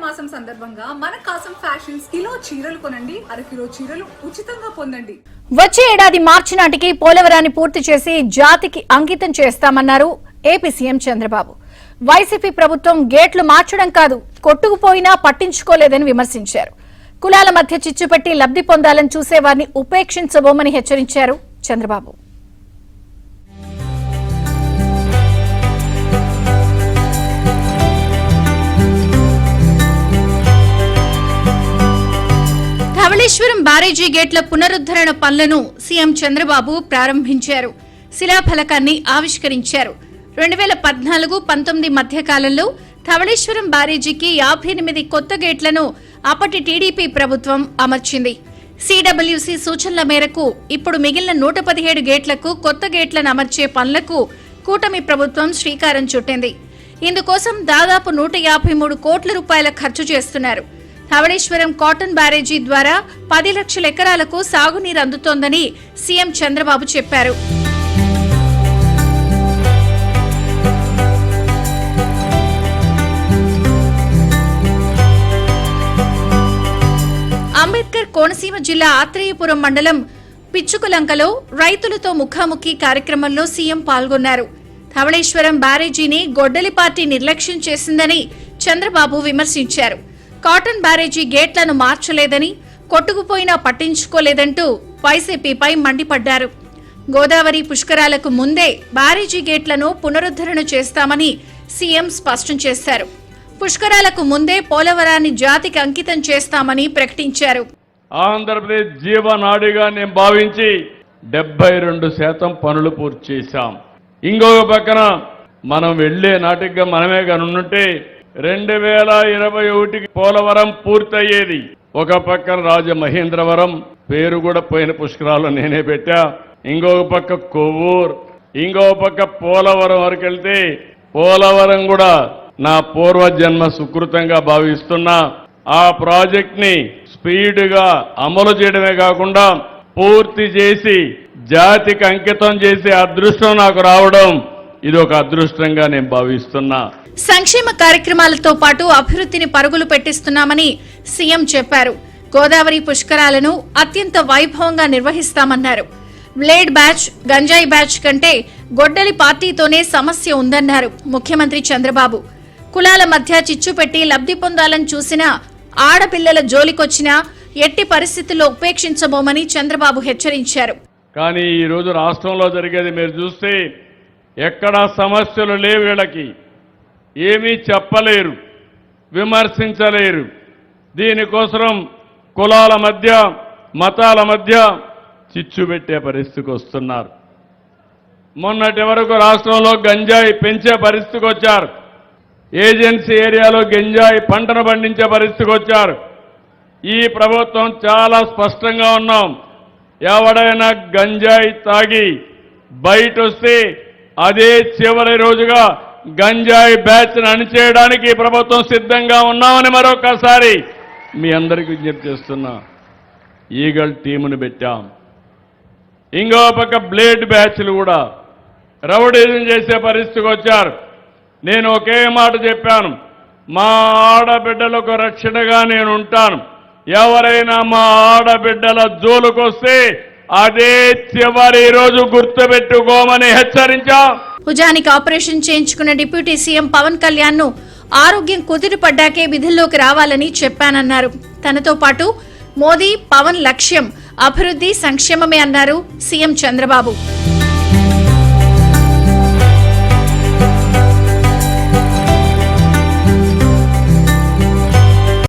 మాసం సందర్భంగా మన కాసం ఫ్యాషన్స్ కిలో చీరలు కొనండి, అరకిలో చీరలు ఉచితంగా పొందండి. వచ్చే ఏడాది మార్చి నాటికి పోలవరాన్ని పూర్తి చేసి జాతికి అంకితం చేస్తామన్నారు ఏపీ సీఎం చంద్రబాబు. వైసీపీ ప్రభుత్వం గేట్లు మార్చడం కాదు, కొట్టుకుపోయినా పట్టించుకోలేదని విమర్శించారు. కులాల మధ్య చిచ్చుపెట్టి లబ్ధి పొందాలని చూసేవారిని ఉపేక్షించబోమని హెచ్చరించారు చంద్రబాబు. ధవళేశ్వరం బ్యారేజీ గేట్ల పునరుద్ధరణ పనులను సీఎం చంద్రబాబు ప్రారంభించారు. శిలాఫలకాన్ని ఆవిష్కరించారు. 2014-19 మధ్యకాలంలో ధవళేశ్వరం బ్యారేజీకి 58 కొత్త గేట్లను అప్పటి టీడీపీ ప్రభుత్వం అమర్చింది. సిడబ్ల్యూసీ సూచనల మేరకు ఇప్పుడు మిగిలిన 117 గేట్లకు కొత్త గేట్లను అమర్చే పనులకు కూటమి ప్రభుత్వం శ్రీకారం చుట్టింది. ఇందుకోసం దాదాపు 153 కోట్ల రూపాయల ఖర్చు చేస్తున్నారు. ధవళేశ్వరం కాటన్ బ్యారేజీ ద్వారా 10 లక్షల ఎకరాలకు సాగునీరు అందుతోందని సీఎం చంద్రబాబు చెప్పారు. అంబేద్కర్ కోనసీమ జిల్లా ఆత్రేయపురం మండలం పిచ్చుకులంకలో రైతులతో ముఖాముఖి కార్యక్రమంలో సీఎం పాల్గొన్నారు. ధవళేశ్వరం బ్యారేజీని గొడ్డలి పార్టీ నిర్లక్ష్యం చేసిందని చంద్రబాబు విమర్శించారు. కాటన్ బ్యారేజీ గేట్లను మార్చలేదని, కొట్టుకుపోయినా పట్టించుకోలేదంటూ వైసీపీపై మండిపడ్డారు. గోదావరి పుష్కరాలకు ముందే బ్యారేజీ గేట్లను పునరుద్ధరణ చేస్తామని సీఎం స్పష్టం చేశారు. పుష్కరాలకు ముందే పోలవరాన్ని జాతికి అంకితం చేస్తామని ప్రకటించారు. ఆంధ్రప్రదేశ్ జీవనాడిగా నేను భావించి 72% పనులు పూర్తి చేశాం. ఇంకొక పక్కన మనం వెళ్లే నాటిగా మనమే కనుంటే 2021కి పోలవరం పూర్తయ్యేది. ఒక పక్కన రాజమహేంద్రవరం పేరు కూడా పోయిన పుష్కరాలు నేనే పెట్టా. ఇంకొక పక్క కొవ్వూరు, ఇంకొక పక్క పోలవరం వరకు వెళ్తే పోలవరం కూడా నా పూర్వజన్మ సుకృతంగా భావిస్తున్నా. ఆ ప్రాజెక్ట్ ని స్పీడ్ గా అమలు చేయడమే కాకుండా పూర్తి చేసి జాతికి అంకితం చేసే అదృష్టం నాకు రావడం ఇది ఒక అదృష్టంగా నేను భావిస్తున్నా. సంక్షేమ కార్యక్రమాలతో పాటు అభివృద్ధిని పరుగులు పెట్టిస్తున్నామని సీఎం చెప్పారు. గోదావరి పుష్కరాలను అత్యంత వైభవంగా నిర్వహిస్తామన్నారు. బ్లేడ్ బ్యాచ్, గంజాయి బ్యాచ్ కంటే గొడ్డలి పార్టీతోనే సమస్య ఉందన్నారు ముఖ్యమంత్రి చంద్రబాబు. కులాల మధ్య చిచ్చుపెట్టి లబ్ధి పొందాలని చూసినా, ఆడపిల్లల జోలికొచ్చినా ఎట్టి పరిస్థితుల్లో ఉపేక్షించబోమని చంద్రబాబు హెచ్చరించారు. కానీ ఈ రోజు రాష్ట్రంలో జరిగేది మీరు చూస్తే ఎక్కడా సమస్యలు లేవు. వీళ్ళకి ఏమీ చెప్పలేరు, విమర్శించలేరు. దీనికోసం కులాల మధ్య, మతాల మధ్య చిచ్చు పెట్టే పరిస్థితికి వస్తున్నారు. మొన్నటి వరకు రాష్ట్రంలో గంజాయి పెంచే పరిస్థితికి వచ్చారు. ఏజెన్సీ ఏరియాలో గంజాయి పంటను పండించే పరిస్థితికి వచ్చారు. ఈ ప్రభుత్వం చాలా స్పష్టంగా ఉన్నాం. ఎవడైనా గంజాయి తాగి బయట వస్తే అదే చివరి రోజుగా గంజాయి బ్యాచ్ అణిచేయడానికి ప్రభుత్వం సిద్ధంగా ఉన్నామని మరొకసారి మీ అందరికీ విజ్ఞప్తి చేస్తున్నా. ఈగల్ టీమును పెట్టాం. ఇంకో పక్క బ్లేడ్ బ్యాచ్లు కూడా రౌడీజం చేసే పరిస్థితికి వచ్చారు. నేను ఒకే మాట చెప్పాను, మా ఆడబిడ్డలకు రక్షణగా నేను ఉంటాను. ఎవరైనా మా ఆడబిడ్డల జోలుకొస్తే అదే చివరి రోజు గుర్తుపెట్టుకోమని హెచ్చరించా. భుజానికి ఆపరేషన్ చేయించుకున్న డిప్యూటీ సీఎం పవన్ కళ్యాణ్ ను ఆరోగ్యం కుదిరిపడ్డాకే విధుల్లోకి రావాలని చెప్పానన్నారు. తనతో పాటు మోదీ, పవన్ లక్ష్యం అభివృద్ధి, సంక్షేమమే అన్నారు సీఎం చంద్రబాబు.